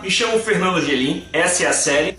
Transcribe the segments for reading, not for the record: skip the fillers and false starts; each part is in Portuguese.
me chamo Fernando Gelim, essa é a série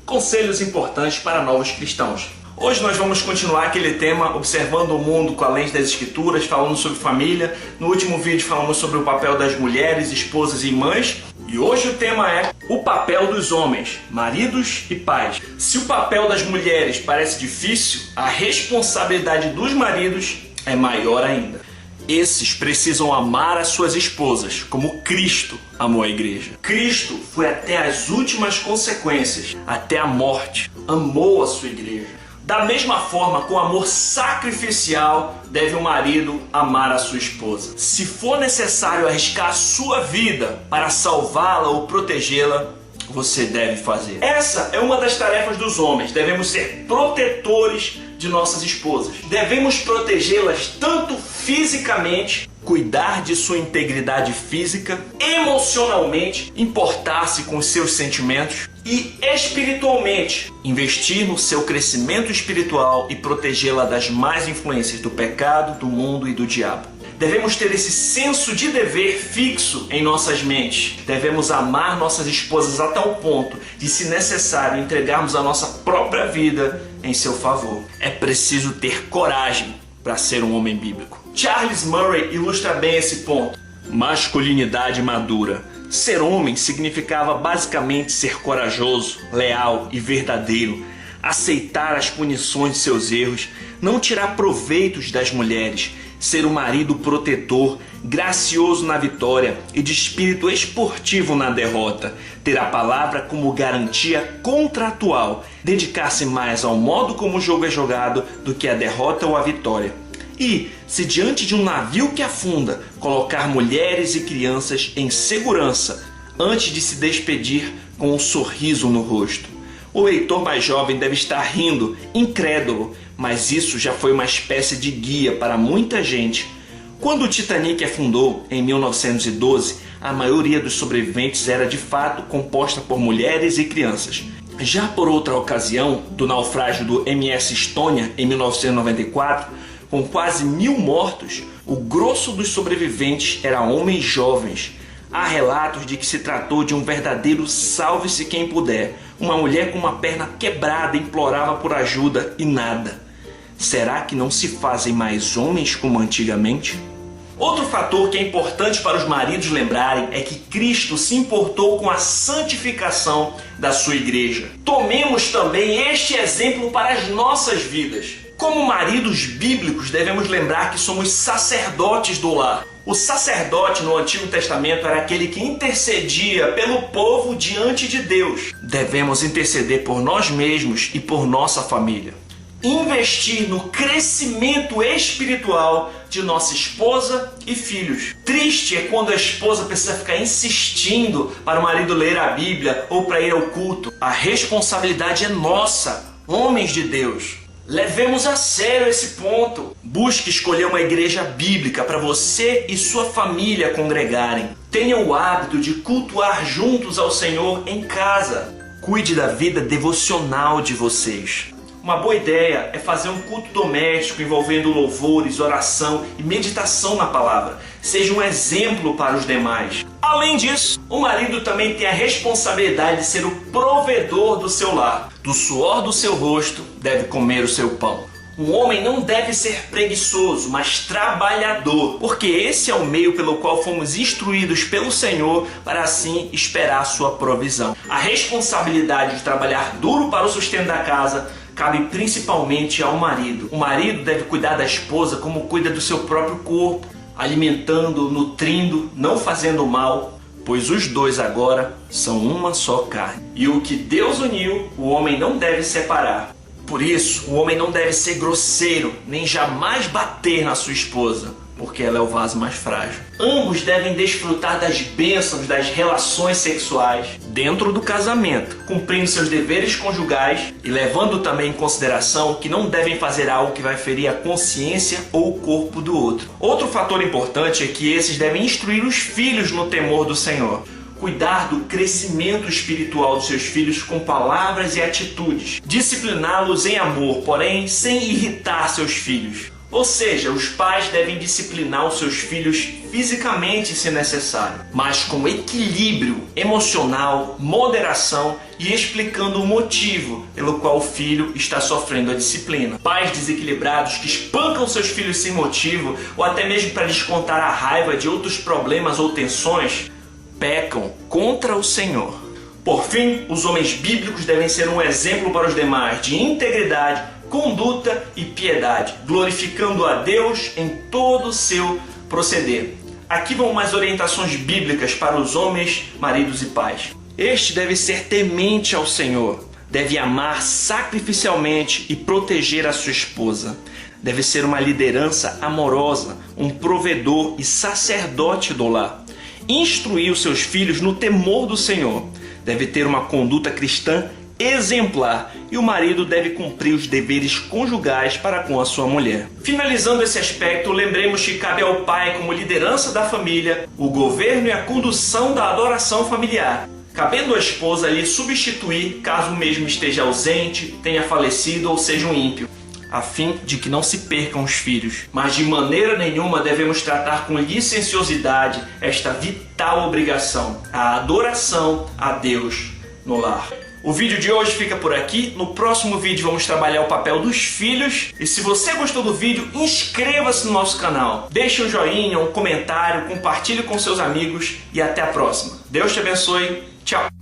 Conselhos Importantes para Novos Cristãos. Hoje nós vamos continuar aquele tema observando o mundo com a lente das escrituras, falando sobre família. No último vídeo falamos sobre o papel das mulheres, esposas e mães. E hoje o tema é o papel dos homens, maridos e pais. Se o papel das mulheres parece difícil, a responsabilidade dos maridos é maior ainda. Esses precisam amar as suas esposas, como Cristo amou a igreja. Cristo foi até as últimas consequências, até a morte, amou a sua igreja. Da mesma forma, com amor sacrificial, deve o marido amar a sua esposa. Se for necessário arriscar a sua vida para salvá-la ou protegê-la, você deve fazer. Essa é uma das tarefas dos homens. Devemos ser protetores de nossas esposas. Devemos protegê-las tanto fisicamente, cuidar de sua integridade física, emocionalmente, importar-se com os seus sentimentos e espiritualmente, investir no seu crescimento espiritual e protegê-la das más influências do pecado, do mundo e do diabo. Devemos ter esse senso de dever fixo em nossas mentes. Devemos amar nossas esposas a tal ponto de, se necessário, entregarmos a nossa própria vida em seu favor. É preciso ter coragem para ser um homem bíblico. Charles Murray ilustra bem esse ponto. Masculinidade madura. Ser homem significava basicamente ser corajoso, leal e verdadeiro, aceitar as punições de seus erros, não tirar proveitos das mulheres, ser um marido protetor, gracioso na vitória e de espírito esportivo na derrota, ter a palavra como garantia contratual, dedicar-se mais ao modo como o jogo é jogado do que a derrota ou a vitória. E, se diante de um navio que afunda, colocar mulheres e crianças em segurança antes de se despedir com um sorriso no rosto. O leitor mais jovem deve estar rindo, incrédulo, mas isso já foi uma espécie de guia para muita gente. Quando o Titanic afundou em 1912, a maioria dos sobreviventes era de fato composta por mulheres e crianças. Já por outra ocasião, do naufrágio do MS Estônia em 1994, com quase 1000 mortos, o grosso dos sobreviventes era homens jovens. Há relatos de que se tratou de um verdadeiro salve-se quem puder. Uma mulher com uma perna quebrada implorava por ajuda e nada. Será que não se fazem mais homens como antigamente? Outro fator que é importante para os maridos lembrarem é que Cristo se importou com a santificação da sua igreja. Tomemos também este exemplo para as nossas vidas. Como maridos bíblicos, devemos lembrar que somos sacerdotes do lar. O sacerdote no Antigo Testamento era aquele que intercedia pelo povo diante de Deus. Devemos interceder por nós mesmos e por nossa família. Investir no crescimento espiritual de nossa esposa e filhos. Triste é quando a esposa precisa ficar insistindo para o marido ler a Bíblia ou para ir ao culto. A responsabilidade é nossa, homens de Deus. Levemos a sério esse ponto. Busque escolher uma igreja bíblica para você e sua família congregarem. Tenha o hábito de cultuar juntos ao Senhor em casa. Cuide da vida devocional de vocês. Uma boa ideia é fazer um culto doméstico envolvendo louvores, oração e meditação na palavra. Seja um exemplo para os demais. Além disso, o marido também tem a responsabilidade de ser o provedor do seu lar. Do suor do seu rosto deve comer o seu pão. Um homem não deve ser preguiçoso, mas trabalhador, porque esse é o meio pelo qual fomos instruídos pelo Senhor para assim esperar a sua provisão. A responsabilidade de trabalhar duro para o sustento da casa cabe principalmente ao marido. O marido deve cuidar da esposa como cuida do seu próprio corpo, alimentando, nutrindo, não fazendo mal, pois os dois agora são uma só carne. E o que Deus uniu, o homem não deve separar. Por isso, o homem não deve ser grosseiro, nem jamais bater na sua esposa, porque ela é o vaso mais frágil. Ambos devem desfrutar das bênçãos das relações sexuais dentro do casamento, cumprindo seus deveres conjugais e levando também em consideração que não devem fazer algo que vai ferir a consciência ou o corpo do outro. Outro fator importante é que esses devem instruir os filhos no temor do Senhor. Cuidar do crescimento espiritual dos seus filhos com palavras e atitudes. Discipliná-los em amor, porém sem irritar seus filhos. Ou seja, os pais devem disciplinar os seus filhos fisicamente se necessário, mas com equilíbrio emocional, moderação e explicando o motivo pelo qual o filho está sofrendo a disciplina. Pais desequilibrados que espancam seus filhos sem motivo ou até mesmo para descontar a raiva de outros problemas ou tensões, pecam contra o Senhor. Por fim, os homens bíblicos devem ser um exemplo para os demais de integridade, conduta e piedade, glorificando a Deus em todo o seu proceder. Aqui vão umas orientações bíblicas para os homens, maridos e pais. Este deve ser temente ao Senhor, deve amar sacrificialmente e proteger a sua esposa. Deve ser uma liderança amorosa, um provedor e sacerdote do lar. Instruir os seus filhos no temor do Senhor. Deve ter uma conduta cristã exemplar e o marido deve cumprir os deveres conjugais para com a sua mulher. Finalizando esse aspecto, lembremos que cabe ao pai, como liderança da família, o governo e a condução da adoração familiar, cabendo à esposa lhe substituir caso o mesmo esteja ausente, tenha falecido ou seja um ímpio, a fim de que não se percam os filhos. Mas de maneira nenhuma devemos tratar com licenciosidade esta vital obrigação, a adoração a Deus no lar. O vídeo de hoje fica por aqui. No próximo vídeo vamos trabalhar o papel dos filhos. E se você gostou do vídeo, inscreva-se no nosso canal. Deixe um joinha, um comentário, compartilhe com seus amigos e até a próxima. Deus te abençoe. Tchau!